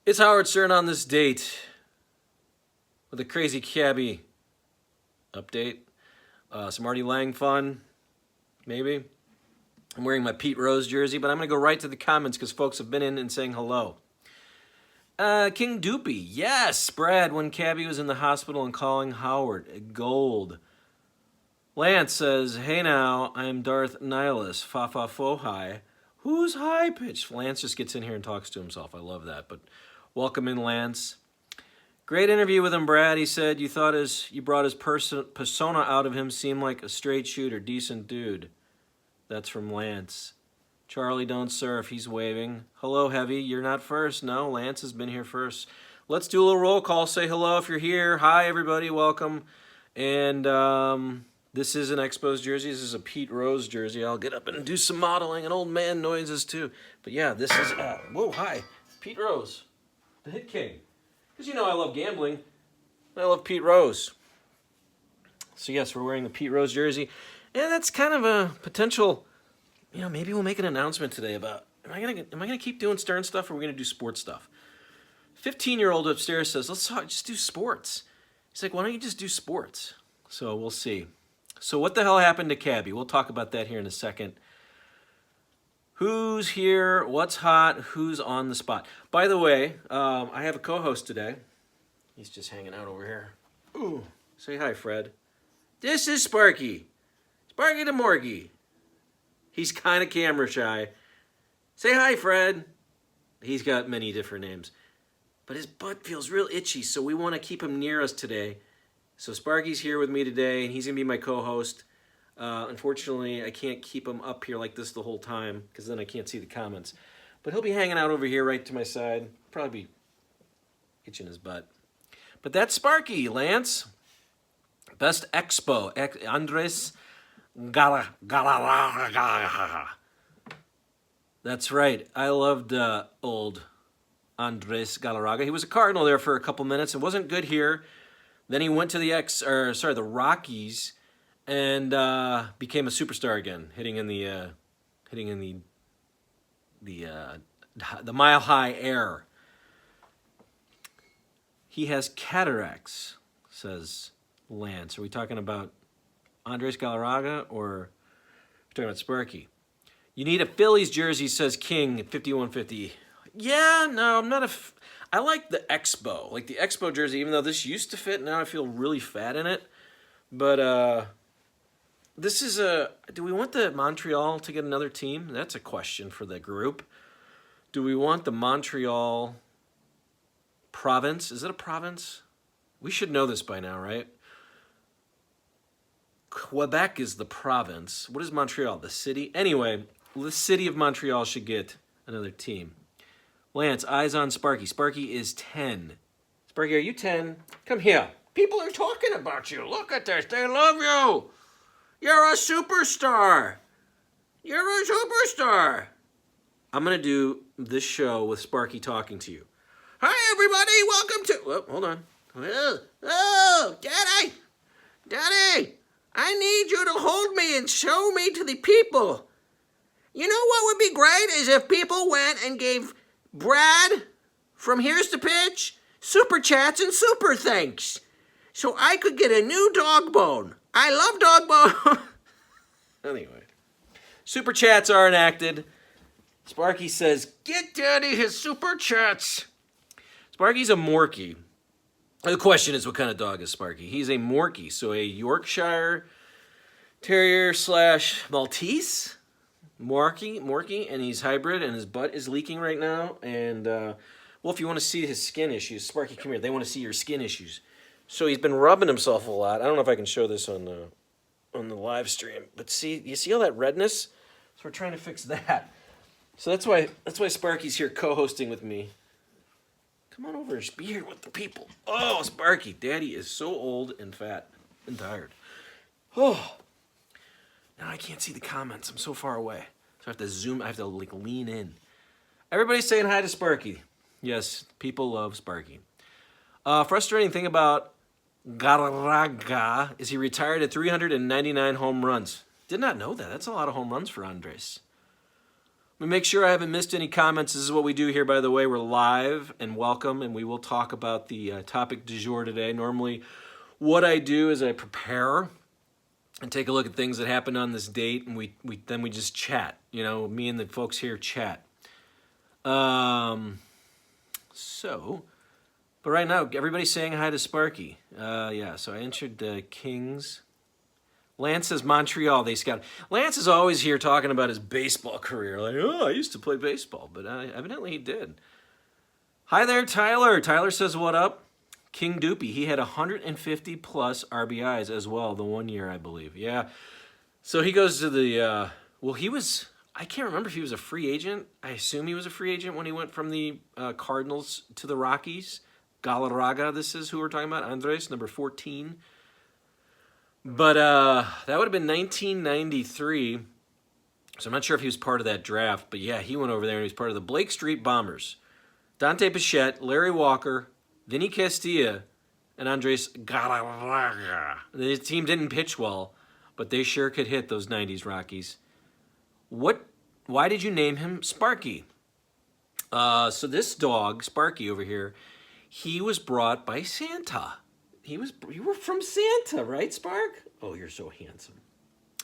It's Howard Stern on this date with a crazy Cabbie update. Some Artie Lange fun, maybe. I'm wearing my Pete Rose jersey, but I'm going to go right to the comments because folks have been in and saying hello. King Doopy, yes, Brad, when Cabbie was in the hospital and calling Howard, gold. Lance says, hey now, I'm Darth Nihilus, fa-fa-fo hi. Who's high-pitched? Lance just gets in here and talks to himself. I love that, but welcome in, Lance. Great interview with him, Brad. He said you brought his persona out of him, seemed like a straight shooter, decent dude. That's from Lance. Charlie, don't surf. He's waving. Hello, Heavy. You're not first. No, Lance has been here first. Let's do a little roll call. Say hello if you're here. Hi, everybody. Welcome. And this is an Expos jersey. This is a Pete Rose jersey. I'll get up and do some modeling and old man noises, too. But, yeah, this is... whoa, hi. Pete Rose, the Hit King. Because you know I love gambling. I love Pete Rose. So, yes, we're wearing the Pete Rose jersey. And that's kind of a potential... You know, maybe we'll make an announcement today about, am I gonna keep doing Stern stuff or are we gonna do sports stuff? 15-year-old upstairs says, let's just do sports. He's like, why don't you just do sports? So we'll see. So what the hell happened to Cabbie? We'll talk about that here in a second. Who's here? What's hot? Who's on the spot? By the way, I have a co-host today. He's just hanging out over here. Ooh, say hi, Fred. This is Sparky. Sparky the Morgie. He's kind of camera shy. Say hi, Fred. He's got many different names. But his butt feels real itchy, so we want to keep him near us today. So Sparky's here with me today, and he's going to be my co-host. Unfortunately, I can't keep him up here like this the whole time, because then I can't see the comments. But he'll be hanging out over here right to my side. Probably be itching his butt. But that's Sparky, Lance. Best Expo. Andres Galarraga. That's right. I loved old Andres Galarraga. He was a Cardinal there for a couple minutes. It wasn't good here. Then he went to the Rockies, and became a superstar again, hitting in the mile high air. He has cataracts, says Lance. Are we talking about Andres Galarraga, or we're talking about Sparky? You need a Phillies jersey, says King, 5150. Yeah, no, I'm not I like the Expo. Like the Expo jersey, even though this used to fit, now I feel really fat in it. But this is do we want the Montreal to get another team? That's a question for the group. Do we want the Montreal province? Is it a province? We should know this by now, right? Quebec is the province. What is Montreal? The city? Anyway, the city of Montreal should get another team. Lance, eyes on Sparky. Sparky is 10. Sparky, are you 10? Come here. People are talking about you. Look at this. They love you. You're a superstar. You're a superstar. I'm going to do this show with Sparky talking to you. Hi, everybody. Welcome to... Oh, hold on. Oh, Daddy. Daddy. I need you to hold me and show me to the people. You know what would be great is if people went and gave Brad from Here's the Pitch super chats and super thanks, so I could get a new dog bone. I love dog bone. Anyway, super chats are enacted. Sparky says, get Daddy his super chats. Sparky's a Morkie. The question is, what kind of dog is Sparky? He's a Morkie, so a Yorkshire Terrier / Maltese. Morkie, and he's hybrid, and his butt is leaking right now. And, well, if you want to see his skin issues, Sparky, come here. They want to see your skin issues. So he's been rubbing himself a lot. I don't know if I can show this on the live stream. But see, you see all that redness? So we're trying to fix that. So that's why Sparky's here co-hosting with me. Come on over and be here with the people. Oh, Sparky, Daddy is so old and fat and tired. Oh, now I can't see the comments. I'm so far away. So I have to zoom. I have to like lean in. Everybody's saying hi to Sparky. Yes, people love Sparky. Frustrating thing about Galarraga is he retired at 399 home runs. Did not know that. That's a lot of home runs for Andres. Let me make sure I haven't missed any comments. This is what we do here, by the way. We're live and welcome, and we will talk about the topic du jour today. Normally, what I do is I prepare and take a look at things that happened on this date, and then we just chat. You know, me and the folks here chat. But right now, everybody's saying hi to Sparky. Yeah, so I entered Kings. Lance says Montreal, they scout. Lance is always here talking about his baseball career. Like, oh, I used to play baseball, but evidently he did. Hi there, Tyler. Tyler says, what up? King Doopy, he had 150 plus RBIs as well the 1 year, I believe. Yeah. So he goes to the, I can't remember if he was a free agent. I assume he was a free agent when he went from the Cardinals to the Rockies. Galarraga, this is who we're talking about. Andres, number 14. But that would have been 1993. So I'm not sure if he was part of that draft. But yeah, he went over there and he was part of the Blake Street Bombers. Dante Bichette, Larry Walker, Vinny Castilla, and Andres Galarraga. The team didn't pitch well, but they sure could hit those 90s Rockies. Why did you name him Sparky? So this dog, Sparky over here, he was brought by Santa. You were from Santa, right, Spark? Oh, you're so handsome.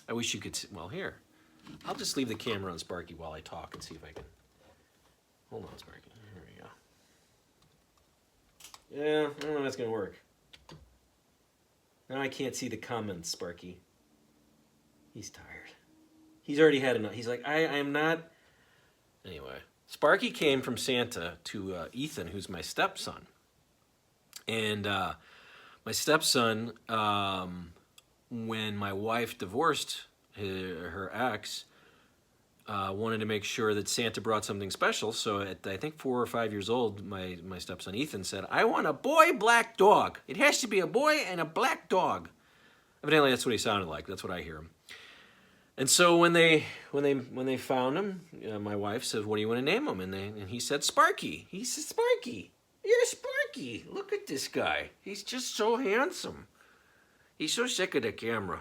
I wish you could see. Well, here. I'll just leave the camera on Sparky while I talk and see if I can. Hold on, Sparky. Here we go. Yeah, I don't know if that's going to work. Now I can't see the comments, Sparky. He's tired. He's already had enough. He's like, I am not. Anyway, Sparky came from Santa to Ethan, who's my stepson. And my stepson, when my wife divorced her ex, wanted to make sure that Santa brought something special. So at, I think, 4 or 5 years old, my stepson Ethan said, I want a boy black dog. It has to be a boy and a black dog. Evidently, that's what he sounded like. That's what I hear him. And so when they found him, my wife said, what do you want to name him? And he said, Sparky. He said, Sparky. You're Sparky. Look at this guy. He's just so handsome. He's so sick of the camera.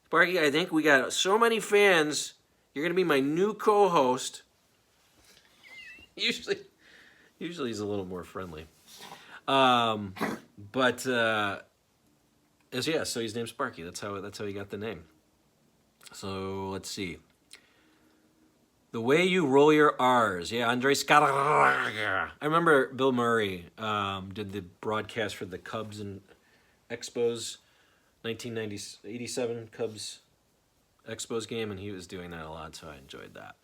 Sparky, I think we got so many fans. You're going to be my new co-host. Usually he's a little more friendly. So he's named Sparky. That's how he got the name. So let's see. The way you roll your R's. Yeah, Andres Galarraga. I remember Bill Murray did the broadcast for the Cubs and Expos, 1987 Cubs Expos game, and he was doing that a lot, so I enjoyed that.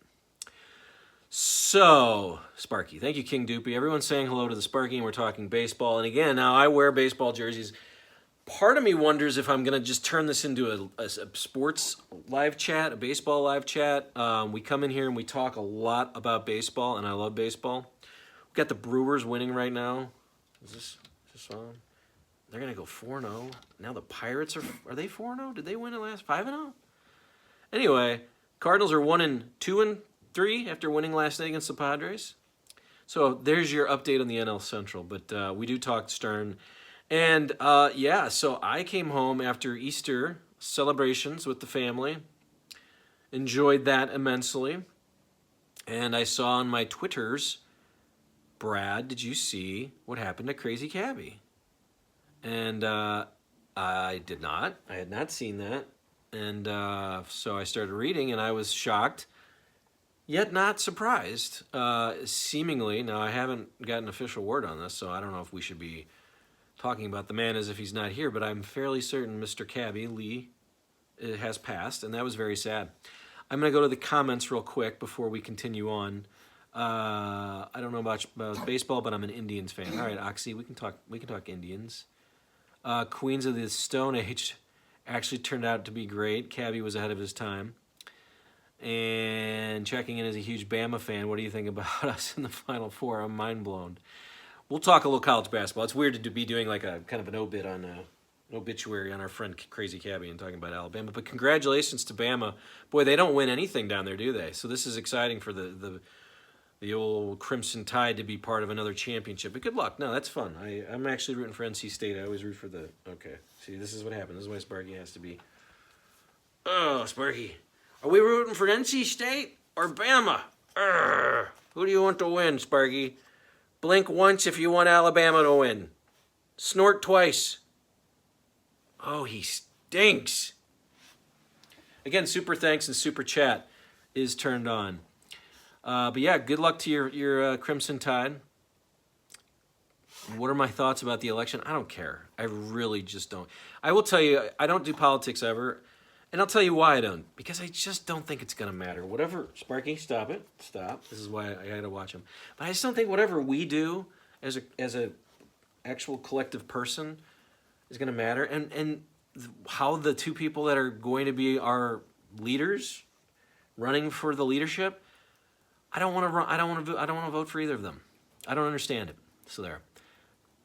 So, Sparky. Thank you, King Doopy. Everyone's saying hello to the Sparky, and we're talking baseball. And again, now I wear baseball jerseys. Part of me wonders if I'm going to just turn this into a sports live chat, a baseball live chat. We come in here and we talk a lot about baseball, and I love baseball. We've got the Brewers winning right now. Is this on? They're going to go 4-0. Now the Pirates are they 4-0? Did they win it last 5-0? Anyway, Cardinals are 1-2-3 after winning last night against the Padres. So there's your update on the NL Central. But we do talk Stern. And, so I came home after Easter celebrations with the family. Enjoyed that immensely. And I saw on my Twitters, Brad, did you see what happened to Crazy Cabbie? And I did not. I had not seen that. And so I started reading, and I was shocked, yet not surprised. Seemingly, now I haven't gotten official word on this, so I don't know if we should be talking about the man as if he's not here, but I'm fairly certain Mr. Cabbie, Lee, has passed, and that was very sad. I'm going to go to the comments real quick before we continue on. I don't know about baseball, but I'm an Indians fan. All right, Oxy, we can talk Indians. Queens of the Stone Age actually turned out to be great. Cabbie was ahead of his time. And checking in as a huge Bama fan, what do you think about us in the Final Four? I'm mind blown. We'll talk a little college basketball. It's weird to be doing like a kind of an obituary on our friend Crazy Cabbie and talking about Alabama. But congratulations to Bama. Boy, they don't win anything down there, do they? So this is exciting for the old Crimson Tide to be part of another championship. But good luck. No, that's fun. I'm actually rooting for NC State. I always root for the... Okay. See, this is what happens. This is why Sparky has to be... Oh, Sparky. Are we rooting for NC State? or Bama? Urgh. Who do you want to win, Sparky? Blink once if you want Alabama to win. Snort twice. Oh, he stinks. Again, super thanks and super chat is turned on. But yeah, good luck to your Crimson Tide. What are my thoughts about the election? I don't care. I really just don't. I will tell you, I don't do politics ever. And I'll tell you why I don't. Because I just don't think it's going to matter. Whatever, Sparky, stop it. Stop. This is why I had to watch him. But I just don't think whatever we do as a actual collective person is going to matter. And how the two people that are going to be our leaders running for the leadership, I don't want to vote for either of them. I don't understand it. So there.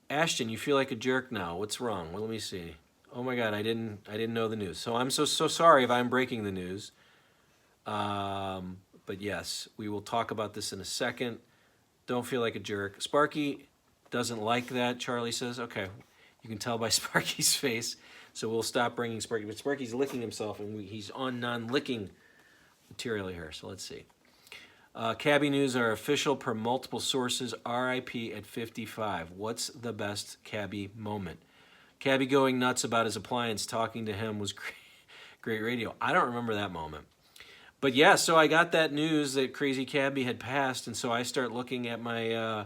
Ashton, you feel like a jerk now. What's wrong? Well, let me see. Oh my God, I didn't know the news. So I'm so sorry if I'm breaking the news. But yes, we will talk about this in a second. Don't feel like a jerk. Sparky doesn't like that, Charlie says. Okay, you can tell by Sparky's face. So we'll stop bringing Sparky. But Sparky's licking himself, and he's on non-licking material here. So let's see. Cabbie news are official per multiple sources. RIP at 55. What's the best Cabbie moment? Cabbie going nuts about his appliance, talking to him was great radio. I don't remember that moment. But yeah, so I got that news that Crazy Cabbie had passed, and so I start looking at my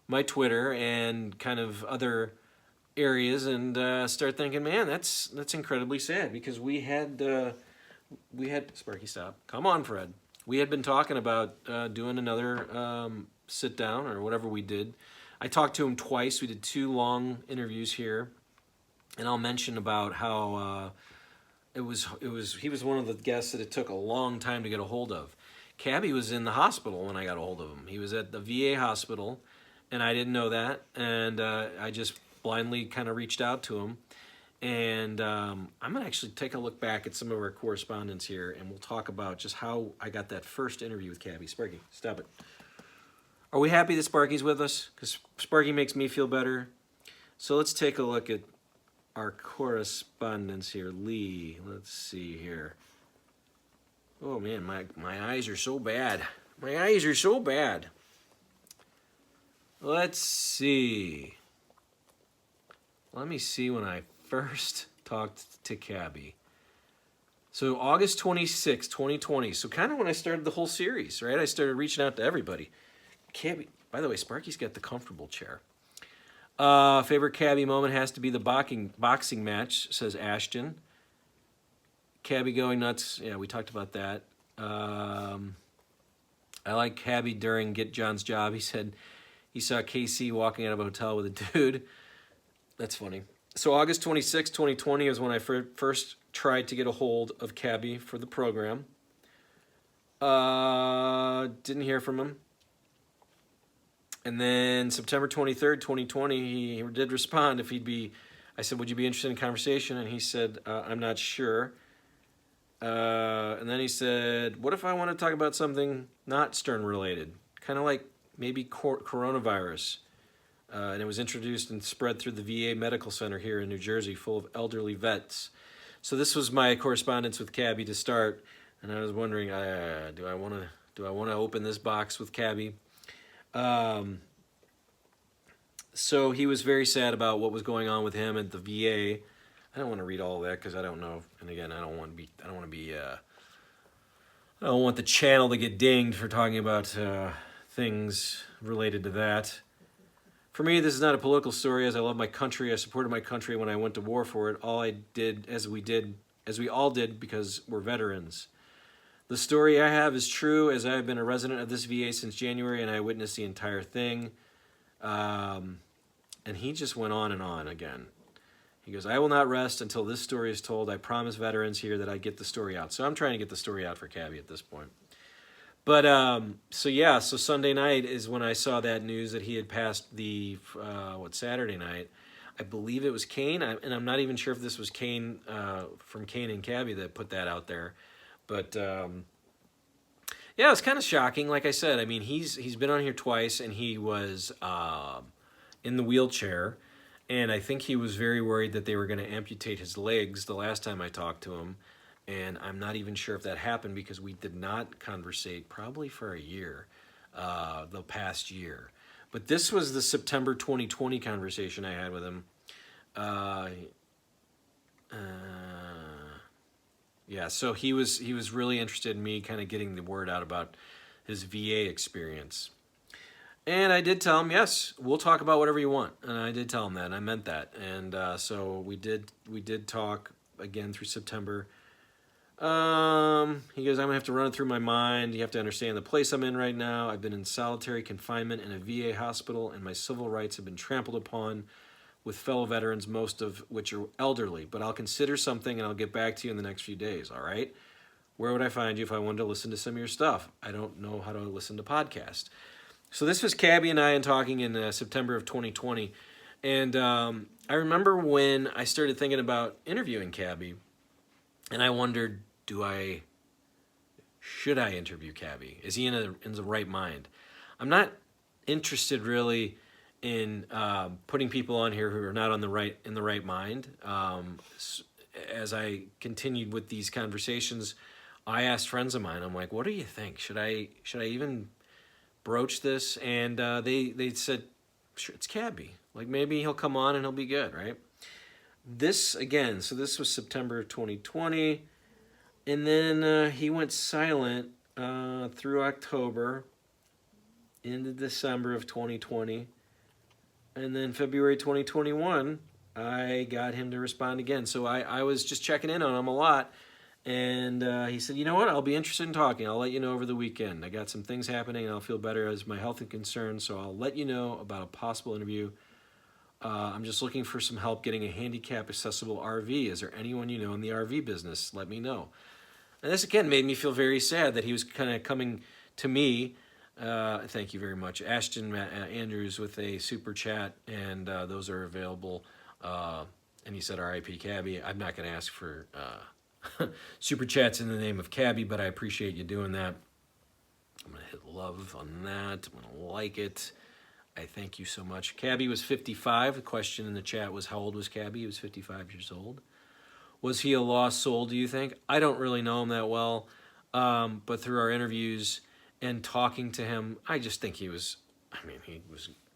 my Twitter and kind of other areas and start thinking, man, that's incredibly sad because we had Sparky, stop. Come on, Fred. We had been talking about doing another sit down or whatever we did. I talked to him twice. We did 2 long interviews here, and I'll mention about how he was one of the guests that it took a long time to get a hold of. Cabbie was in the hospital when I got a hold of him. He was at the VA hospital, and I didn't know that, and I just blindly kind of reached out to him. And I'm going to actually take a look back at some of our correspondence here, and we'll talk about just how I got that first interview with Cabbie. Sparky, stop it. Are we happy that Sparky's with us? Because Sparky makes me feel better. So let's take a look at our correspondence here. Lee, let's see here. Oh, man, my eyes are so bad. My eyes are so bad. Let's see. Let me see when I first talked to Cabbie. So August 26, 2020. So kind of when I started the whole series, right? I started reaching out to everybody. Cabbie, by the way, Sparky's got the comfortable chair. Favorite Cabbie moment has to be the boxing match, says Ashton. Cabbie going nuts. Yeah, we talked about that. I like Cabbie during Get John's Job. He said he saw KC walking out of a hotel with a dude. That's funny. So August 26, 2020 is when I first tried to get a hold of Cabbie for the program. Didn't hear from him. And then September 23rd, 2020, he did respond if he'd be, I said, would you be interested in conversation? And he said, I'm not sure. And then he said, what if I want to talk about something not Stern related? Kind of like maybe coronavirus. And it was introduced and spread through the VA Medical Center here in New Jersey, full of elderly vets. So this was my correspondence with Cabbie to start, and I was wondering, do I want to open this box with Cabbie? So he was very sad about what was going on with him at the VA. I don't want to read all of that because I don't know, and again, I don't want the channel to get dinged for talking about things related to that. For me, this is not a political story, as I love my country. I supported my country when I went to war for it. All I did, as we all did, because we're veterans. The story I have is true, as I have been a resident of this VA since January, and I witnessed the entire thing. And he just went on and on again. He goes, I will not rest until this story is told. I promise veterans here that I get the story out. So I'm trying to get the story out for Cabbie at this point. But, so Sunday night is when I saw that news that he had passed the, Saturday night. I believe it was Kane, and I'm not even sure if this was Kane, from Kane and Cabbie that put that out there. But, yeah, it was kind of shocking. Like I said, I mean, he's been on here twice, and he was in the wheelchair, and I think he was very worried that they were going to amputate his legs the last time I talked to him. And I'm not even sure if that happened because we did not conversate probably for a year, the past year. But this was the September 2020 conversation I had with him. Yeah, so he was really interested in me kind of getting the word out about his VA experience. And I did tell him, yes, we'll talk about whatever you want. And I did tell him that, and I meant that. And so we did talk again through September. He goes, I'm going to have to run it through my mind. You have to understand the place I'm in right now. I've been in solitary confinement in a VA hospital, and my civil rights have been trampled upon with fellow veterans, most of which are elderly. But I'll consider something, and I'll get back to you in the next few days, all right? Where would I find you if I wanted to listen to some of your stuff? I don't know how to listen to podcasts. So this was Cabbie and I talking in September of 2020. And I remember when I started thinking about interviewing Cabbie, and I wondered, should I interview Cabbie? Is he in the right mind? I'm not interested really in putting people on here who are not in the right mind. As I continued with these conversations, I asked friends of mine, I'm like, what do you think? Should I even broach this? And they said, sure, it's Cabbie. Like, maybe he'll come on and he'll be good, right? This, again, so this was September 2020. And then he went silent through October into December of 2020. And then February 2021, I got him to respond again. So I was just checking in on him a lot. And he said, you know what, I'll be interested in talking. I'll let you know over the weekend. I got some things happening, and I'll feel better as my health is concerned. So I'll let you know about a possible interview. I'm just looking for some help getting a handicap-accessible RV. Is there anyone you know in the RV business? Let me know. And this, again, made me feel very sad that he was kind of coming to me. Thank you very much. Ashton Andrews with a super chat, and those are available. And he said, R.I.P. Cabbie. I'm not going to ask for super chats in the name of Cabbie, but I appreciate you doing that. I'm going to hit love on that. I'm going to like it. I thank you so much. Cabbie was 55. The question in the chat was, how old was Cabbie? He was 55 years old. Was he a lost soul, do you think? I don't really know him that well, but through our interviews and talking to him, I just think he was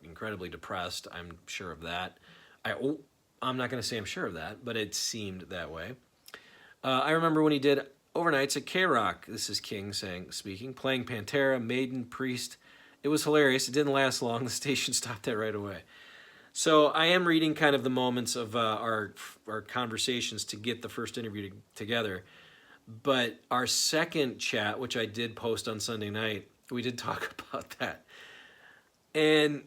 incredibly depressed. I'm sure of that. I'm not going to say I'm sure of that, but it seemed that way. I remember when he did overnights at K-Rock. This is King speaking, playing Pantera, Maiden, Priest. It was hilarious. It didn't last long. The station stopped that right away. So I am reading kind of the moments of our conversations to get the first interview together. But our second chat, which I did post on Sunday night, we did talk about that. And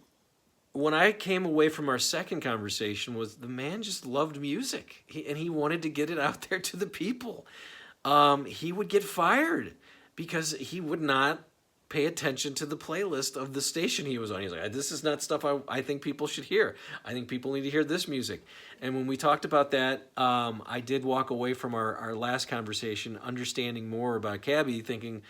when I came away from our second conversation was the man just loved music. And he wanted to get it out there to the people. He would get fired because he would not pay attention to the playlist of the station he was on. He's like, this is not stuff I think people should hear. I think people need to hear this music. And when we talked about that, I did walk away from our last conversation understanding more about Cabbie, thinking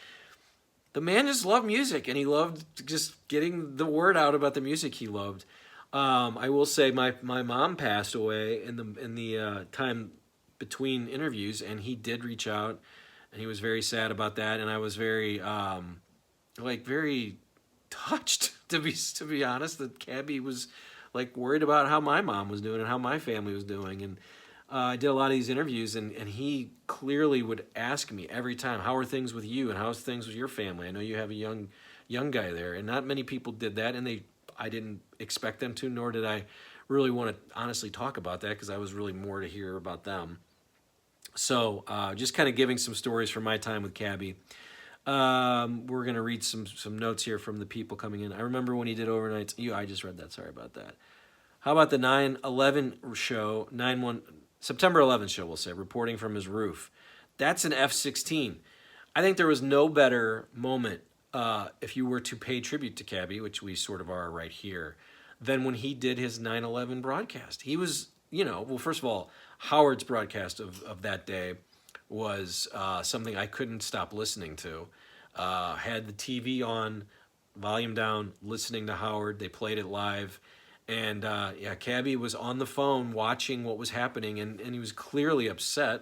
the man just loved music, and he loved just getting the word out about the music he loved. I will say my mom passed away in the time between interviews, and he did reach out, and he was very sad about that, and I was very very touched, to be honest, that Cabbie was like worried about how my mom was doing and how my family was doing. And I did a lot of these interviews, and he clearly would ask me every time, how are things with you and how's things with your family? I know you have a young guy there, and not many people did that, and I didn't expect them to, nor did I really want to honestly talk about that because I was really more to hear about them. So just kind of giving some stories from my time with Cabbie. We're going to read some notes here from the people coming in. I remember when he did overnights. I just read that. Sorry about that. How about the 9/11 show, September 11th show, we'll say, reporting from his roof. That's an F-16. I think there was no better moment if you were to pay tribute to Cabbie, which we sort of are right here, than when he did his 9/11 broadcast. He was, well, first of all, Howard's broadcast of that day was something I couldn't stop listening to. Had the TV on, volume down, listening to Howard. They played it live. And Cabbie was on the phone watching what was happening, and he was clearly upset.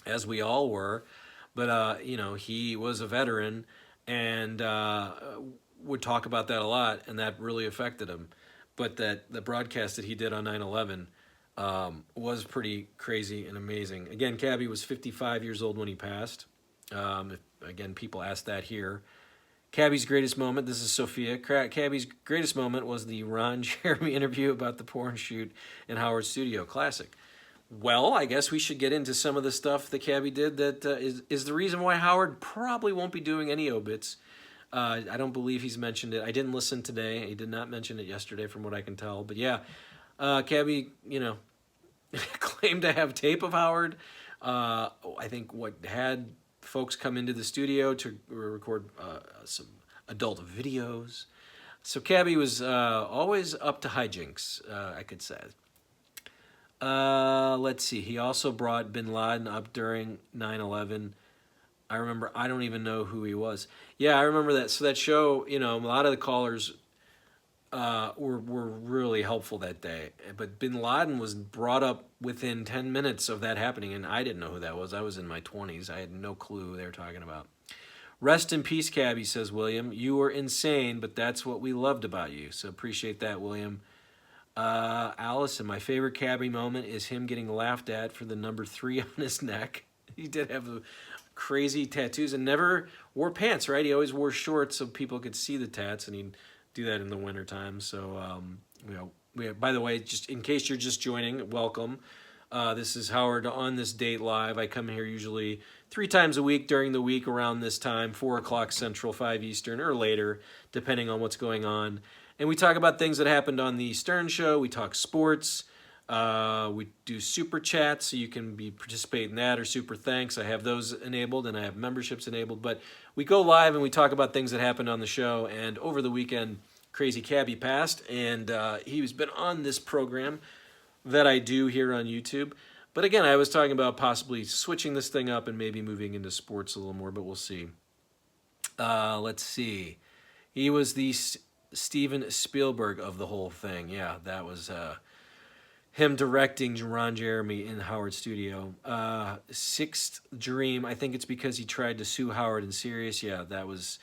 as we all were. But you know, he was a veteran and would talk about that a lot, and that really affected him. But that the broadcast that he did on 9/11 was pretty crazy and amazing. Again, Cabbie was 55 years old when he passed. Again, people ask that here. Cabbie's greatest moment, this is Sophia. Cabbie's greatest moment was the Ron Jeremy interview about the porn shoot in Howard's studio. Classic. Well, I guess we should get into some of the stuff that Cabbie did that is the reason why Howard probably won't be doing any obits. I don't believe he's mentioned it. I didn't listen today. He did not mention it yesterday from what I can tell. But yeah, Cabbie, you know, claimed to have tape of Howard. I think what had folks come into the studio to record some adult videos. So Cabbie was always up to hijinks, I could say. Let's see. He also brought Bin Laden up during 9/11. I remember. I don't even know who he was. Yeah, I remember that. So that show, you know, a lot of the callers were really helpful that day. But Bin Laden was brought up within 10 minutes of that happening, and I didn't know who that was. I was in my 20s. I had no clue who they were talking about. Rest in peace, Cabbie, says William. You were insane, but that's what we loved about you. So appreciate that, William. Allison, my favorite Cabbie moment is him getting laughed at for the number 3 on his neck. He did have crazy tattoos and never wore pants, right? He always wore shorts so people could see the tats, and he'd do that in the wintertime. So, you know, by the way, just in case you're just joining, welcome. This is Howard on This Date Live. I come here usually 3 times a week during the week around this time, 4 o'clock Central, 5 Eastern, or later, depending on what's going on. And we talk about things that happened on the Stern Show. We talk sports. We do super chats, so you can participate in that, or super thanks. I have those enabled, and I have memberships enabled. But we go live and we talk about things that happened on the show. And over the weekend, Crazy Cabbie passed, and he's been on this program that I do here on YouTube. But again, I was talking about possibly switching this thing up and maybe moving into sports a little more, but we'll see. Let's see. He was the Steven Spielberg of the whole thing. Yeah, that was him directing Ron Jeremy in Howard's studio. Sixth Dream, I think it's because he tried to sue Howard in Sirius. Yeah, that was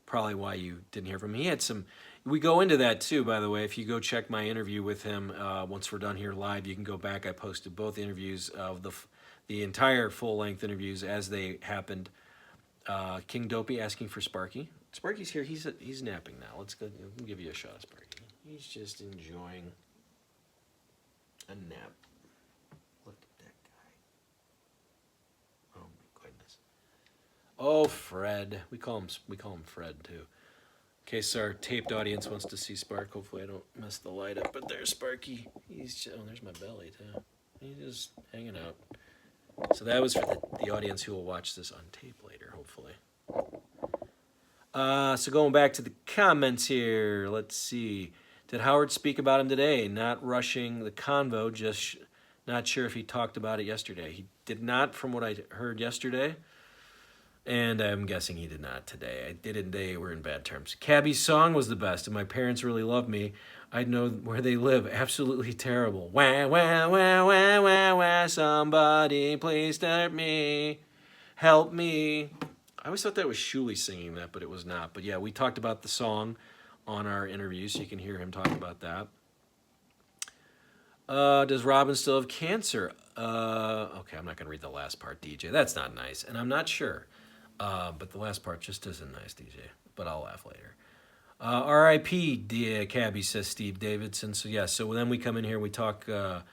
probably why you didn't hear from him. He had some... We go into that too, by the way. If you go check my interview with him, once we're done here live, you can go back. I posted both interviews of the entire full-length interviews as they happened. King Dopey asking for Sparky. Sparky's here. He's napping now. Let's go. I'll give you a shot, Sparky. He's just enjoying a nap. Look at that guy. Oh my goodness. Oh, Fred. We call him Fred too. In case our taped audience wants to see Spark, hopefully I don't mess the light up. But there's Sparky. There's my belly too. He's just hanging out. So that was for the audience who will watch this on tape later, hopefully. So going back to the comments here, let's see. Did Howard speak about him today? Not rushing the convo, just not sure if he talked about it yesterday. He did not, from what I heard yesterday. And I'm guessing he did not today. They were in bad terms. Cabbie's song was the best, and my parents really love me. I'd know where they live. Absolutely terrible. Wah, wah, wah, wah, wah, wah. Somebody please help me. Help me. I always thought that was Shuli singing that, but it was not. But yeah, we talked about the song on our interview, so you can hear him talk about that. Does Robin still have cancer? Okay, I'm not going to read the last part, DJ. That's not nice, and I'm not sure. But the last part just isn't nice, DJ. But I'll laugh later. R.I.P. Cabbie, says Steve Davidson. So yeah, so then we come in here, we talk to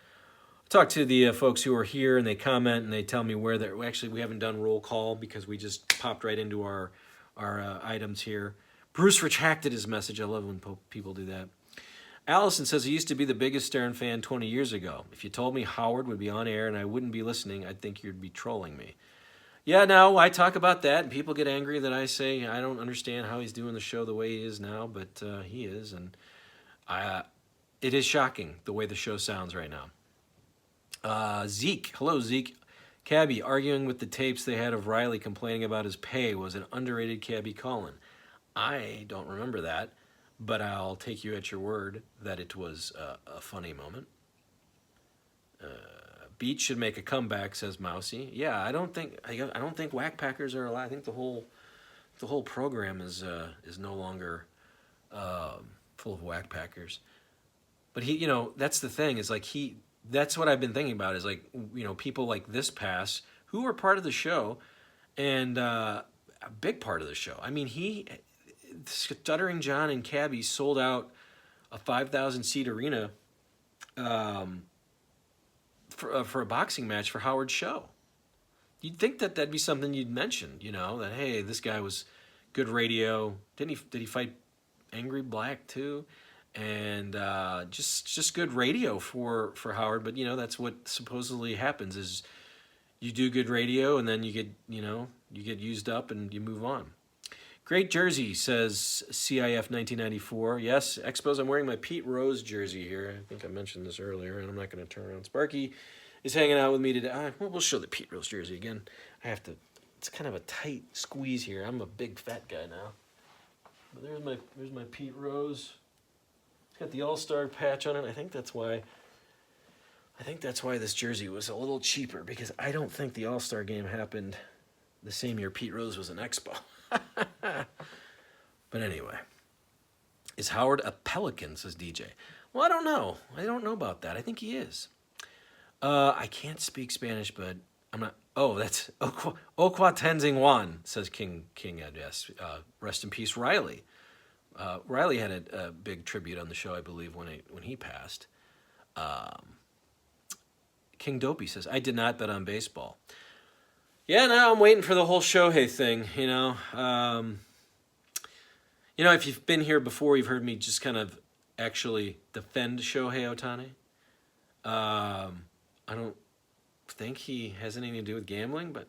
the folks who are here, and they comment and they tell me where they're. Actually, we haven't done roll call because we just popped right into our items here. Bruce retracted his message. I love when people do that. Allison says, I used to be the biggest Stern fan 20 years ago. If you told me Howard would be on air and I wouldn't be listening, I'd think you'd be trolling me. Yeah, no, I talk about that, and people get angry that I say I don't understand how he's doing the show the way he is now, but he is, and it is shocking the way the show sounds right now. Zeke, hello, Zeke. Cabbie, arguing with the tapes they had of Riley complaining about his pay was an underrated Cabbie call-in. I don't remember that, but I'll take you at your word that it was a funny moment. Beat should make a comeback, says Mousy. Yeah, I don't think Whack Packers are alive. I think the whole program is no longer full of Whack Packers. But he, that's the thing, is like that's what I've been thinking about, is like, people like This Pass who were part of the show, and a big part of the show. I mean, Stuttering John and Cabbie sold out a 5,000 seat arena for a boxing match for Howard's show. You'd think that that'd be something you'd mention, that, hey, this guy was good radio. Did he fight Angry Black too? And just good radio for Howard. But that's what supposedly happens, is you do good radio and then you get used up and you move on. Great jersey, says CIF 1994. Yes, Expos, I'm wearing my Pete Rose jersey here. I think I mentioned this earlier, and I'm not going to turn around. Sparky is hanging out with me today. We'll show the Pete Rose jersey again. It's kind of a tight squeeze here. I'm a big fat guy now. But there's my Pete Rose. It's got the All-Star patch on it. I think that's why this jersey was a little cheaper, because I don't think the All-Star game happened the same year Pete Rose was an Expo. But anyway, is Howard a Pelican, says DJ. Well, I don't know. I don't know about that. I think he is. I can't speak Spanish, but I'm not. Oh, that's Okwa Tenzing Juan, says King Ed. Yes. Rest in peace, Riley. Riley had a big tribute on the show, I believe, when he passed. King Dopey says, I did not bet on baseball. Yeah, now I'm waiting for the whole Shohei thing, if you've been here before, you've heard me just kind of actually defend Shohei Ohtani. I don't think he has anything to do with gambling, but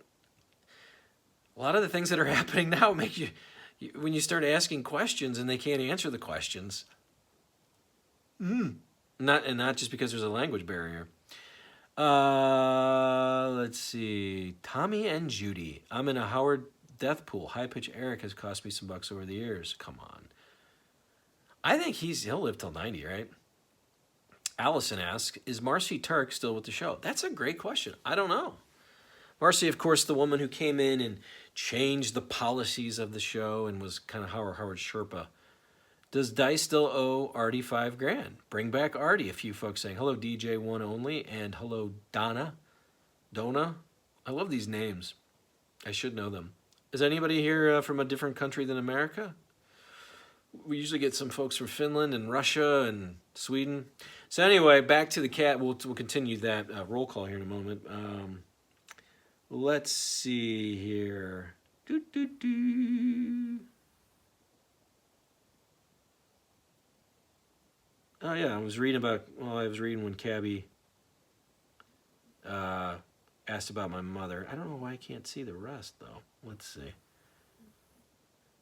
a lot of the things that are happening now make you when you start asking questions and they can't answer the questions. Not just because there's a language barrier. Let's see. Tommy and Judy. I'm in a Howard death pool. High pitch Eric has cost me some bucks over the years. Come on. I think he'll live till 90, right? Allison asks, is MARCI TURK still with the show? That's a great question. I don't know. MARCI, of course, the woman who came in and changed the policies of the show and was kind of Howard Sherpa. Does Dice still owe Artie $5,000? Bring back Artie. A few folks saying, hello, DJ One Only, and hello, Donna. I love these names. I should know them. Is anybody here from a different country than America? We usually get some folks from Finland and Russia and Sweden. So anyway, back to the cat. We'll continue that roll call here in a moment. Let's see here. Oh yeah, I was reading when Cabbie asked about my mother. I don't know why I can't see the rest though. Let's see.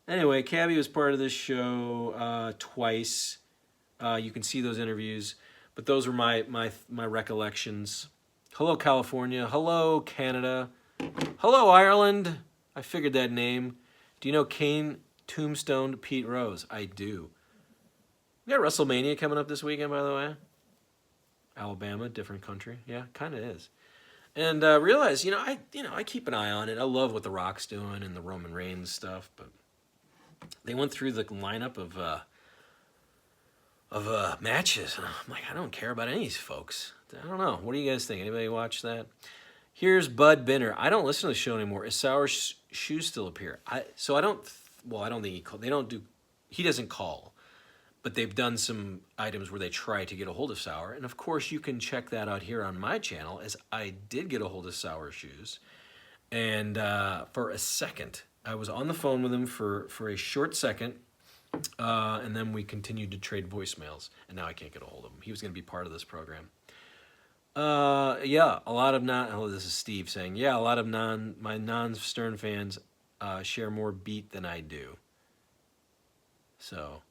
Anyway, Cabbie was part of this show twice. You can see those interviews, but those were my recollections. Hello, California. Hello, Canada. Hello, Ireland. I figured that name. Do you know Kane Tombstone Pete Rose? I do. We got WrestleMania coming up this weekend, by the way. Alabama, different country. Yeah, kind of is. And realize, I keep an eye on it. I love what The Rock's doing and the Roman Reigns stuff, but they went through the lineup of matches. And I'm like, I don't care about any of these folks. I don't know. What do you guys think? Anybody watch that? Here's Bud Binner. I don't listen to the show anymore. Is Sour Shoes still appear? I don't think he doesn't call. But they've done some items where they try to get a hold of Sour. And of course, you can check that out here on my channel, as I did get a hold of Sour Shoes. And for a second, I was on the phone with him for a short second. And then we continued to trade voicemails. And now I can't get a hold of him. He was going to be part of this program. Yeah, a lot of this is Steve saying, yeah, a lot of my non-Stern fans share more beat than I do. So...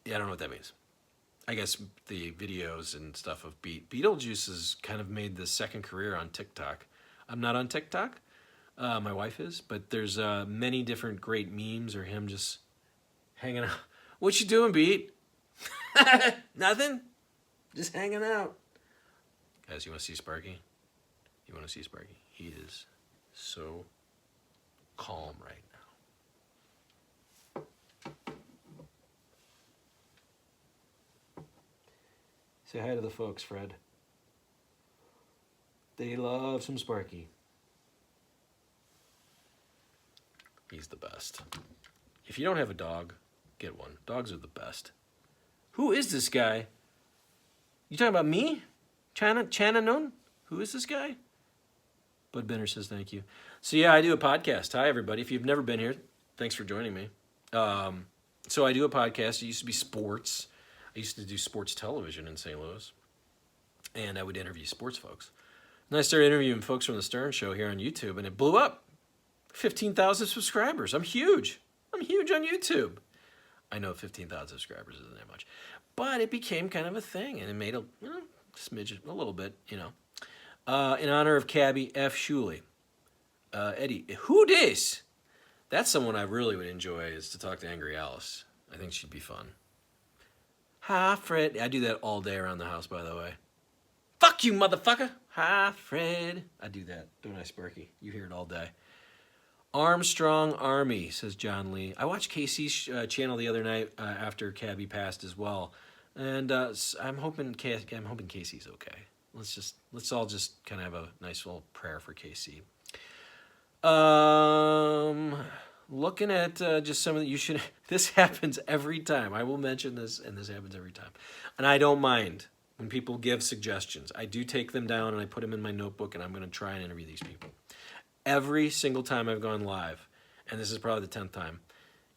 yeah, I don't know what that means. I guess the videos and stuff of Beetlejuice has kind of made the second career on TikTok. I'm not on TikTok. My wife is. But there's many different great memes or him just hanging out. What you doing, Beat? Nothing? Just hanging out. Guys, you want to see Sparky? You want to see Sparky? He is so calm right now. Say hi to the folks, Fred. They love some Sparky. He's the best. If you don't have a dog, get one. Dogs are the best. Who is this guy? You talking about me? Chana Nun? Who is this guy? Bud Benner says thank you. So yeah, I do a podcast. Hi everybody. If you've never been here, thanks for joining me. So I do a podcast. It used to be sports. I used to do sports television in St. Louis. And I would interview sports folks. And I started interviewing folks from the Stern Show here on YouTube, and it blew up. 15,000 subscribers. I'm huge. I'm huge on YouTube. I know 15,000 subscribers isn't that much. But it became kind of a thing, and it made a smidge, a little bit, in honor of Cabbie F. Shuli. Eddie, who dis? That's someone I really would enjoy, is to talk to Angry Alice. I think she'd be fun. Hi, Fred. I do that all day around the house, by the way. Fuck you, motherfucker. Hi, Fred. I do that, don't I, Sparky? You hear it all day. Armstrong Army, says John Lee. I watched Casey's channel the other night after Cabbie passed as well, and I'm hoping Casey's okay. Let's all just kind of have a nice little prayer for Casey. Looking at just some of the, you should. This happens every time. I will mention this, and this happens every time, and I don't mind when people give suggestions. I do take them down and I put them in my notebook, and I'm going to try and interview these people. Every single time I've gone live, and this is probably the 10th time,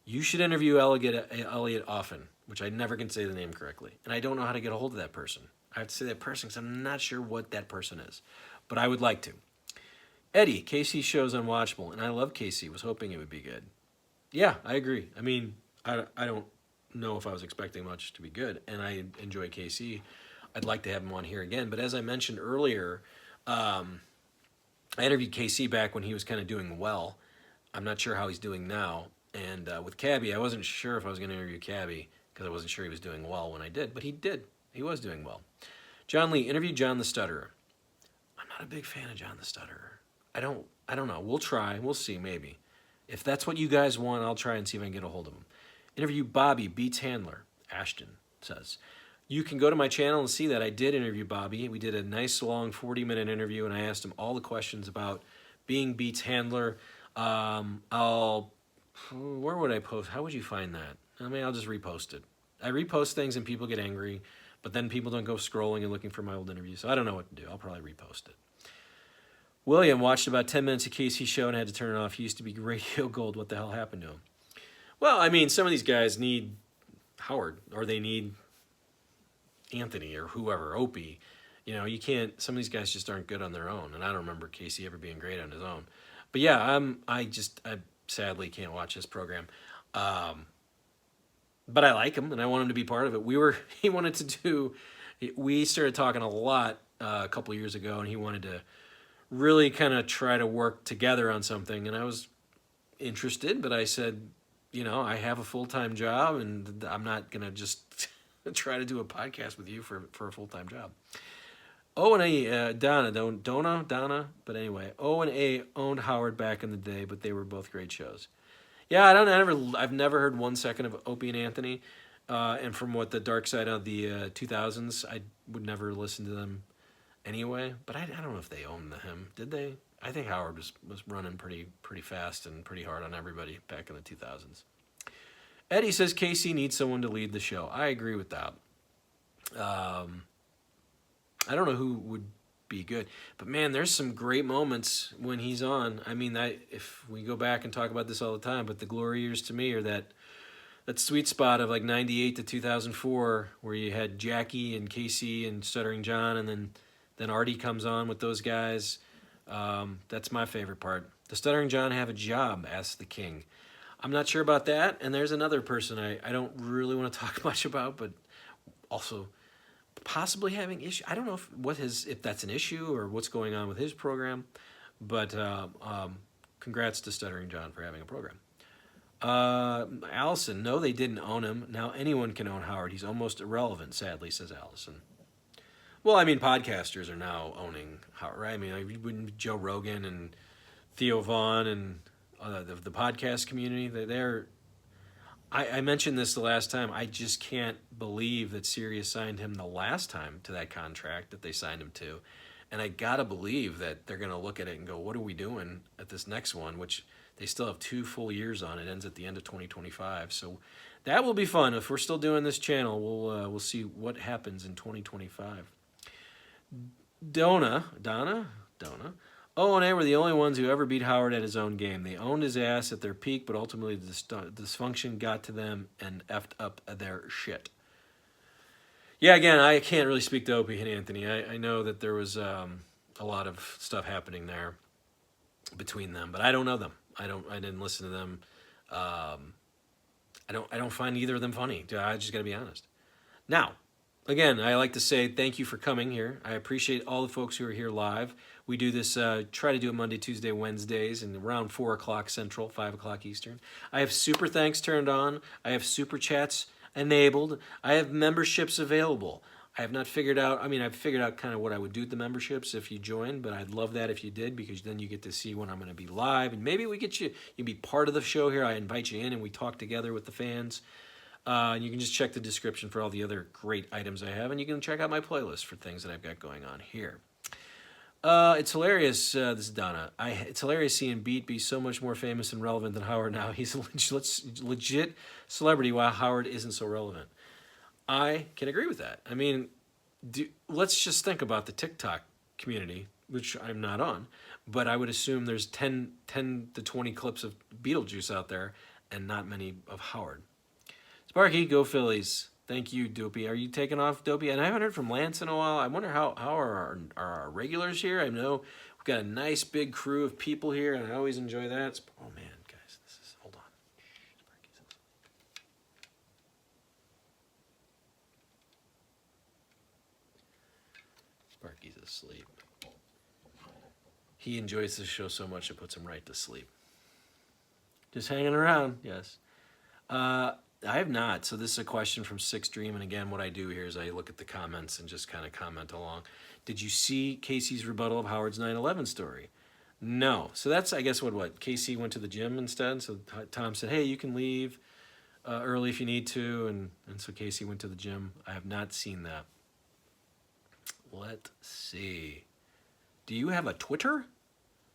you should interview Elliot Offen, which I never can say the name correctly. And I don't know how to get a hold of that person. I have to say that person because I'm not sure what that person is. But I would like to. Eddie, Casey's show's unwatchable, and I love Casey. Was hoping it would be good. Yeah, I agree. I mean, I don't know if I was expecting much to be good, and I enjoy Casey. I'd like to have him on here again. But as I mentioned earlier, I interviewed KC back when he was kind of doing well. I'm not sure how he's doing now. And with Cabbie, I wasn't sure if I was going to interview Cabbie because I wasn't sure he was doing well when I did. But he did. He was doing well. John Lee, interviewed John the Stutterer. I'm not a big fan of John the Stutterer. I don't know. We'll try. We'll see, maybe. If that's what you guys want, I'll try and see if I can get a hold of him. Interview Bobby Beats Handler, Ashton says. You can go to my channel and see that I did interview Bobby. We did a nice long 40-minute interview, and I asked him all the questions about being Beats Handler. Where would I post? How would you find that? I mean, I'll just repost it. I repost things and people get angry, but then people don't go scrolling and looking for my old interviews. So I don't know what to do. I'll probably repost it. William watched about 10 minutes of Casey's show and had to turn it off. He used to be radio gold. What the hell happened to him? Well, I mean, some of these guys need Howard, or they need Anthony or whoever, Opie. You can't, some of these guys just aren't good on their own, and I don't remember Casey ever being great on his own. But yeah, I sadly can't watch this program. But I like him, and I want him to be part of it. We started talking a lot a couple years ago, and he wanted to really kind of try to work together on something, and I was interested, but I said, I have a full-time job, and I'm not going to just try to do a podcast with you for a full-time job. O&A, Donna, but anyway, O&A owned Howard back in the day, but they were both great shows. Yeah, I've never heard 1 second of Opie and Anthony, and from what the dark side of the 2000s, I would never listen to them anyway, but I don't know if they owned him. Did they? I think Howard was running pretty fast and pretty hard on everybody back in the 2000s. Eddie says Casey needs someone to lead the show. I agree with that. I don't know who would be good, but man, there's some great moments when he's on. I mean, if we go back and talk about this all the time, but the glory years to me are that sweet spot of like 98 to 2004, where you had Jackie and Casey and Stuttering John, and then Artie comes on with those guys. That's my favorite part. Does Stuttering John have a job? Asks the King. I'm not sure about that. And there's another person I don't really want to talk much about, but also possibly having issue. I don't know if that's an issue or what's going on with his program, but congrats to Stuttering John for having a program. Allison, no, they didn't own him. Now anyone can own Howard. He's almost irrelevant, sadly, says Allison. Well, I mean, podcasters are now owning Howard, right? I mean, Joe Rogan and Theo Vaughn and the podcast community, they're. I mentioned this the last time. I just can't believe that Sirius signed him the last time to that contract that they signed him to. And I got to believe that they're going to look at it and go, what are we doing at this next one, which they still have 2 full years on. It ends at the end of 2025. So that will be fun. If we're still doing this channel, we'll see what happens in 2025. Donna. Oh, and they were the only ones who ever beat Howard at his own game. They owned his ass at their peak, but ultimately the dysfunction got to them and effed up their shit. Yeah, again, I can't really speak to Opie and Anthony. I know that there was a lot of stuff happening there between them, but I don't know them. I didn't listen to them. I don't find either of them funny. I just got to be honest. Now, again, I like to say thank you for coming here. I appreciate all the folks who are here live. We do this, try to do it Monday, Tuesday, Wednesdays, and around 4 o'clock Central, 5 o'clock Eastern. I have super thanks turned on. I have super chats enabled. I have memberships available. I have not figured out, I've figured out kind of what I would do with the memberships if you join, but I'd love that if you did, because then you get to see when I'm going to be live, and maybe we get you be part of the show here. I invite you in, and we talk together with the fans. And you can just check the description for all the other great items I have, and you can check out my playlist for things that I've got going on here. It's hilarious, this is Donna. It's hilarious seeing Beat be so much more famous and relevant than Howard now. He's a legit celebrity while Howard isn't so relevant. I can agree with that. I mean, let's just think about the TikTok community, which I'm not on, but I would assume there's 10 to 20 clips of Beetlejuice out there and not many of Howard. Sparky, go Phillies. Thank you, Dopey. Are you taking off, Dopey? And I haven't heard from Lance in a while. I wonder how are our regulars here? I know we've got a nice big crew of people here, and I always enjoy that. Oh, man, guys, hold on. Sparky's asleep. He enjoys this show so much it puts him right to sleep. Just hanging around, yes. I have not. So this is a question from Six Dream, and again, what I do here is I look at the comments and just kind of comment along. Did you see Casey's rebuttal of Howard's 9/11 story? No. So that's, I guess, what Casey went to the gym instead. So Tom said, hey, you can leave early if you need to, and so Casey went to the gym. I have not seen that. Let's see. Do you have a Twitter?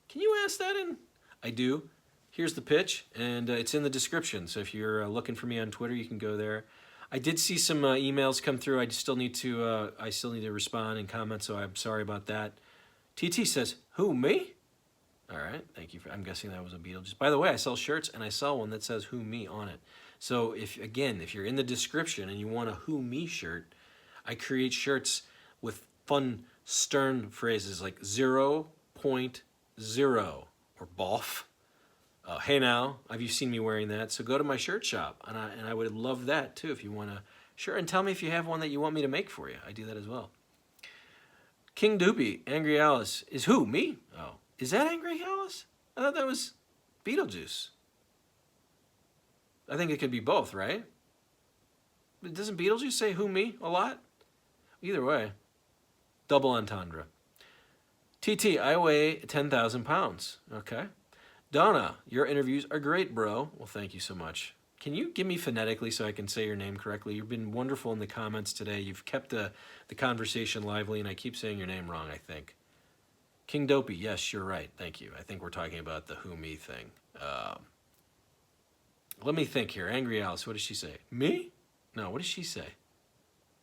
Can you ask that in? I do. Here's the pitch, and it's in the description. So if you're looking for me on Twitter, you can go there. I did see some emails come through. I still need to respond and comment. So I'm sorry about that. TT says, "Who, me?" All right, thank you. I'm guessing that was a Beetlejuice. By the way, I sell shirts, and I sell one that says "Who, me" on it. So if you're in the description and you want a "Who, me" shirt, I create shirts with fun, stern phrases like 0.0 or "boff." Hey now, have you seen me wearing that? So go to my shirt shop, and I would love that too if you want to. Sure, and tell me if you have one that you want me to make for you. I do that as well. King Doopy, Angry Alice, is who? Me? Oh, is that Angry Alice? I thought that was Beetlejuice. I think it could be both, right? But doesn't Beetlejuice say who, me a lot? Either way, double entendre. TT, I weigh 10,000 pounds. Okay. Donna, your interviews are great, bro. Well, thank you so much. Can you give me phonetically so I can say your name correctly? You've been wonderful in the comments today. You've kept the conversation lively, and I keep saying your name wrong, I think. King Dopey, yes, you're right. Thank you. I think we're talking about the who, me thing. Let me think here. Angry Alice, what does she say? Me? No, what does she say?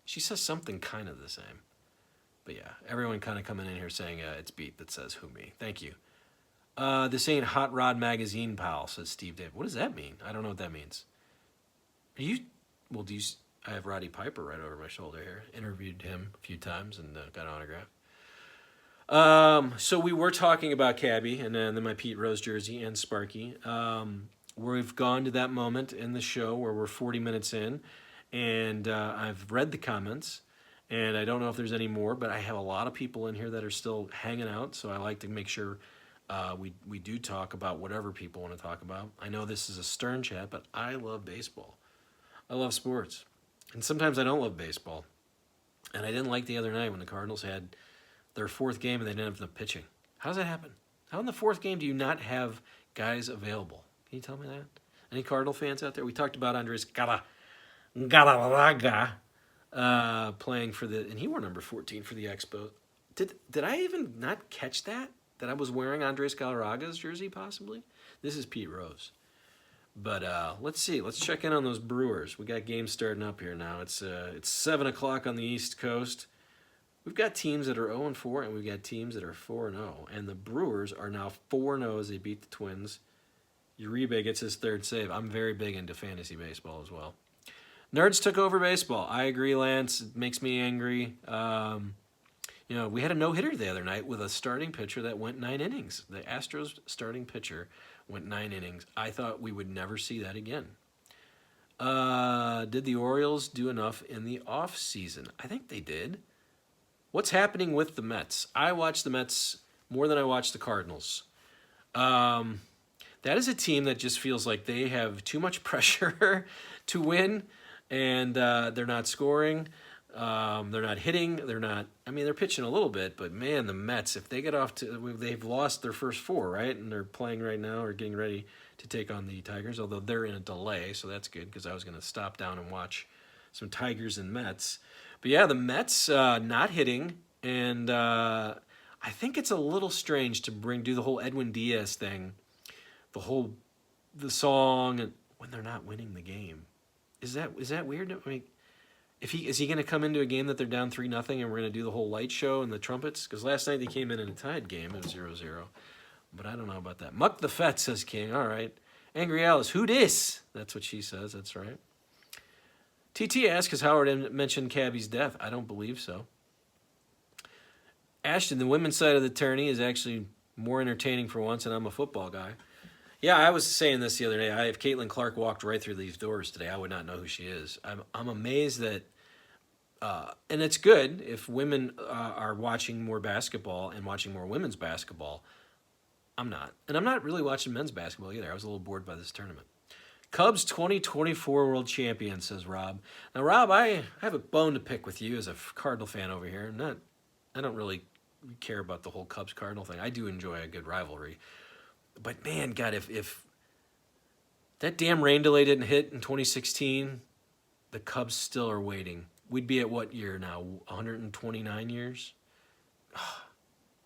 She says something kind of the same. But yeah, everyone kind of coming in here saying it's Beat that says who, me. Thank you. This ain't Hot Rod Magazine, pal, says Steve Dave. What does that mean? I don't know what that means. Are you, well, I have Roddy Piper right over my shoulder here. Interviewed him a few times and got an autograph. So we were talking about Cabbie and then my Pete Rose jersey and Sparky. We've gone to that moment in the show where we're 40 minutes in, and I've read the comments, and I don't know if there's any more, but I have a lot of people in here that are still hanging out, so I like to make sure we do talk about whatever people want to talk about. I know this is a stern chat, but I love baseball. I love sports. And sometimes I don't love baseball. And I didn't like the other night when the Cardinals had their fourth game and they didn't have the pitching. How does that happen? How in the fourth game do you not have guys available? Can you tell me that? Any Cardinal fans out there? We talked about Andres Galarraga playing for the, and he wore number 14 for the Expos. Did I even not catch that? That I was wearing Andres Galarraga's jersey possibly? This is Pete Rose. But let's see. Let's check in on those Brewers. We got games starting up here now. It's 7 o'clock on the East Coast. We've got teams that are 0-4, and we've got teams that are 4-0. And the Brewers are now 4-0 as they beat the Twins. Uribe gets his third save. I'm very big into fantasy baseball as well. Nerds took over baseball. I agree, Lance. It makes me angry. We had a no-hitter the other night with a starting pitcher that went 9 innings. The Astros starting pitcher went 9 innings. I thought we would never see that again. Did the Orioles do enough in the offseason? I think they did. What's happening with the Mets? I watch the Mets more than I watch the Cardinals. That is a team that just feels like they have too much pressure to win, and they're not scoring. They're not hitting. They're pitching a little bit, but man, the Mets, if they get off to, they've lost their first 4, right? And they're playing right now or getting ready to take on the Tigers, although they're in a delay, so that's good because I was going to stop down and watch some Tigers and Mets. But yeah, the Mets not hitting, and I think it's a little strange to do the whole Edwin Diaz thing, the song when they're not winning the game. Is that weird? I mean, is he going to come into a game that they're down 3-0 and we're going to do the whole light show and the trumpets? Because last night they came in a tied game. It was 0-0. But I don't know about that. Muck the Fett, says King. All right. Angry Alice, who dis? That's what she says. That's right. TT asks, because Howard mentioned Cabbie's death. I don't believe so. Ashton, the women's side of the tourney is actually more entertaining for once, and I'm a football guy. Yeah, I was saying this the other day. If Caitlin Clark walked right through these doors today, I would not know who she is. I'm amazed that, and it's good if women are watching more basketball and watching more women's basketball. I'm not. And I'm not really watching men's basketball either. I was a little bored by this tournament. Cubs 2024 World Champion, says Rob. Now, Rob, I have a bone to pick with you as a Cardinal fan over here. I don't really care about the whole Cubs-Cardinal thing. I do enjoy a good rivalry. But, man, God, if that damn rain delay didn't hit in 2016, the Cubs still are waiting. We'd be at what year now? 129 years?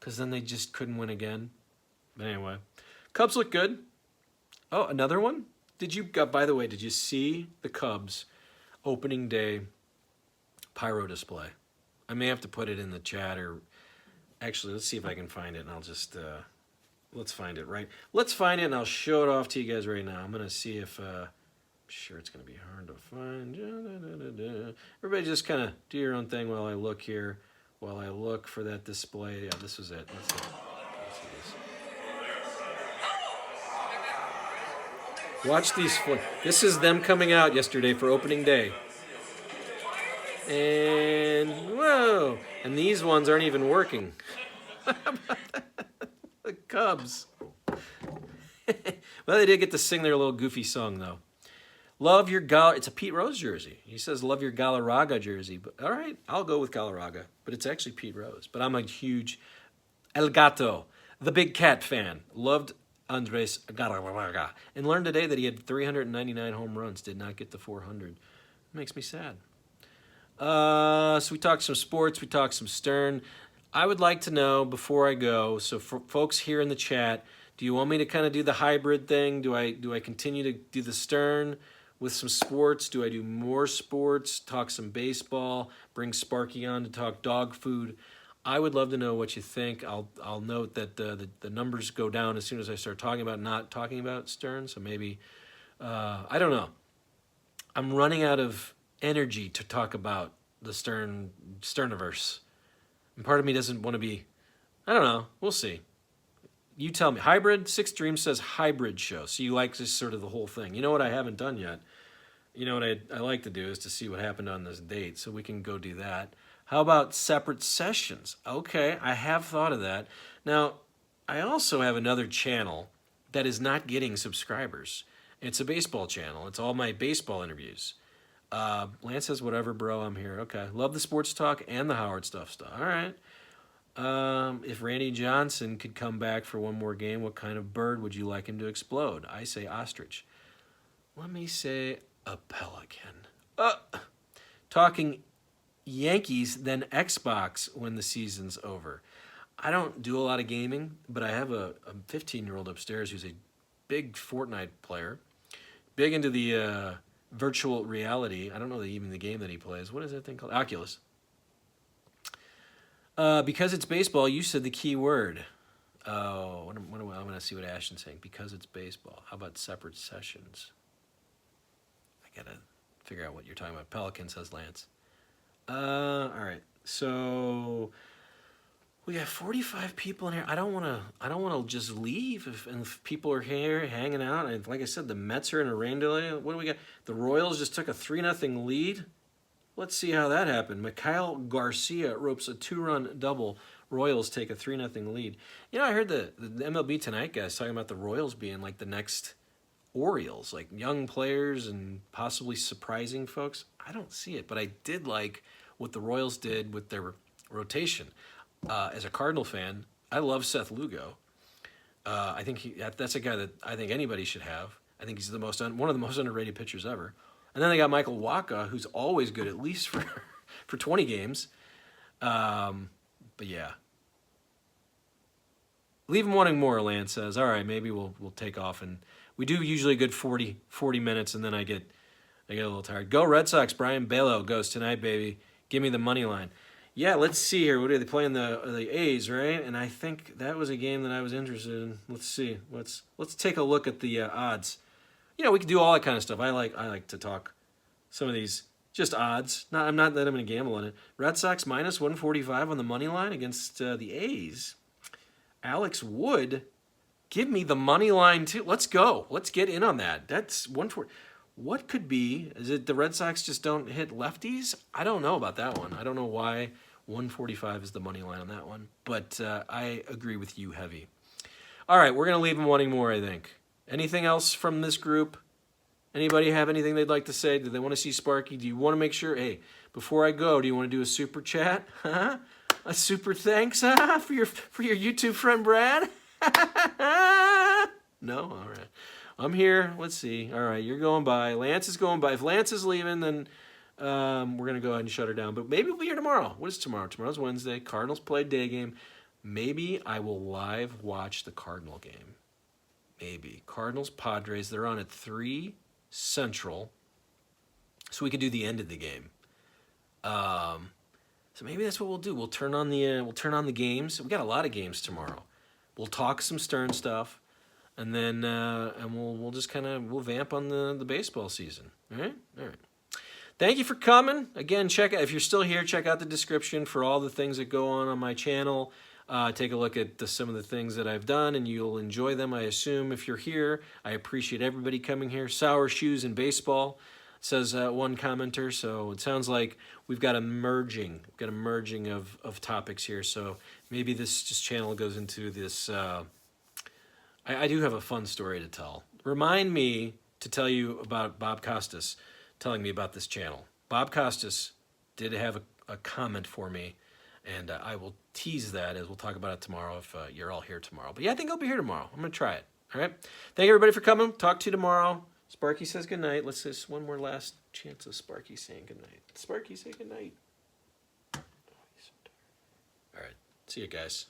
Because then they just couldn't win again. But anyway, Cubs look good. Oh, another one? By the way, did you see the Cubs opening day pyro display? I may have to put it in the chat, or actually, let's see if I can find it, and I'll just, let's find it, right? Let's find it, and I'll show it off to you guys right now. I'm going to see if, I'm sure it's going to be hard to find. Everybody just kind of do your own thing while I look here, while I look for that display. Yeah, this was it. Let's see this. Watch these. This is them coming out yesterday for opening day. And, whoa. And these ones aren't even working. The Cubs. Well, they did get to sing their little goofy song, though. Love your it's a Pete Rose jersey. He says, love your Galarraga jersey. But all right, I'll go with Galarraga. But it's actually Pete Rose. But I'm a huge El Gato, the big cat fan. Loved Andres Galarraga. And learned today that he had 399 home runs, did not get to 400. It makes me sad. So we talked some sports, we talked some Stern. I would like to know before I go, so for folks here in the chat, do you want me to kind of do the hybrid thing? Do I continue to do the Stern with some sports? Do I do more sports, talk some baseball, bring Sparky on to talk dog food? I would love to know what you think. I'll note that the numbers go down as soon as I start talking about not talking about Stern. So maybe, I don't know. I'm running out of energy to talk about the Sterniverse. And part of me doesn't want to be, I don't know. We'll see. You tell me. Hybrid, Sixth Dream says hybrid show. So you like this sort of the whole thing. You know what I haven't done yet? You know what I like to do is to see what happened on this date. So we can go do that. How about separate sessions? Okay, I have thought of that. Now, I also have another channel that is not getting subscribers. It's a baseball channel. It's all my baseball interviews. Lance says, whatever, bro, I'm here. Okay. Love the sports talk and the Howard stuff. All right. If Randy Johnson could come back for one more game, what kind of bird would you like him to explode? I say ostrich. Let me say a pelican. Talking Yankees, then Xbox when the season's over. I don't do a lot of gaming, but I have a 15-year-old upstairs who's a big Fortnite player, big into the virtual reality. I don't know even the game that he plays. What is that thing called? Oculus. Because it's baseball, you said the key word. Oh, I'm going to see what Ashton's saying. Because it's baseball. How about separate sessions? I got to figure out what you're talking about. Pelican, says Lance. All right. So we got 45 people in here. I don't want to just leave if people are here hanging out. And like I said, the Mets are in a rain delay. What do we got? The Royals just took a 3-0 lead. Let's see how that happened. Mikhail Garcia ropes a 2-run double. Royals take a 3-0 lead. You know, I heard the MLB Tonight guys talking about the Royals being like the next Orioles, like young players and possibly surprising folks. I don't see it, but I did like what the Royals did with their rotation. As a Cardinal fan, I love Seth Lugo. I think that's a guy that I think anybody should have. I think he's one of the most underrated pitchers ever. And then they got Michael Wacha, who's always good, at least for 20 games. But yeah. Leave him wanting more, Lance says. All right, maybe we'll take off. And we do usually a good 40 minutes, and then I get a little tired. Go Red Sox. Brian Belo goes tonight, baby. Give me the money line. Yeah, let's see here. What are they playing? The A's, right? And I think that was a game that I was interested in. Let's see. Let's take a look at the odds. You know, we can do all that kind of stuff. I like to talk some of these just odds. I'm not that I'm going to gamble on it. Red Sox minus 145 on the money line against the A's. Alex Wood, give me the money line too. Let's go. Let's get in on that. That's 140. What could be? Is it the Red Sox just don't hit lefties? I don't know about that one. I don't know why 145 is the money line on that one. But I agree with you heavy. All right, we're going to leave them wanting more, I think. Anything else from this group? Anybody have anything they'd like to say? Do they want to see Sparky? Do you want to make sure, hey, before I go, do you want to do a super chat? Huh? A super thanks for your YouTube friend Brad? No? All right. I'm here. Let's see. All right, you're going by. Lance is going by. If Lance is leaving, then we're going to go ahead and shut her down. But maybe we'll be here tomorrow. What is tomorrow? Tomorrow's Wednesday. Cardinals play day game. Maybe I will live watch the Cardinal game. Maybe. Cardinals, Padres, they're on at 3 Central. So we could do the end of the game. So maybe that's what we'll do. We'll turn on the games. We got a lot of games tomorrow. We'll talk some Stern stuff, and then we'll just we'll vamp on the baseball season. All right. Thank you for coming. Again, if you're still here, check out the description for all the things that go on my channel. Take a look at some of the things that I've done, and you'll enjoy them, I assume, if you're here. I appreciate everybody coming here. Sour shoes and baseball, says one commenter. So it sounds like we've got a merging. Of topics here. So maybe this channel goes into this. I do have a fun story to tell. Remind me to tell you about Bob Costas telling me about this channel. Bob Costas did have a comment for me. And I will tease that as we'll talk about it tomorrow if you're all here tomorrow. But yeah, I think I'll be here tomorrow. I'm going to try it. All right? Thank you, everybody, for coming. Talk to you tomorrow. Sparky says goodnight. Let's just one more last chance of Sparky saying goodnight. Sparky, say goodnight. Oh, he's so tired. All right. See you guys.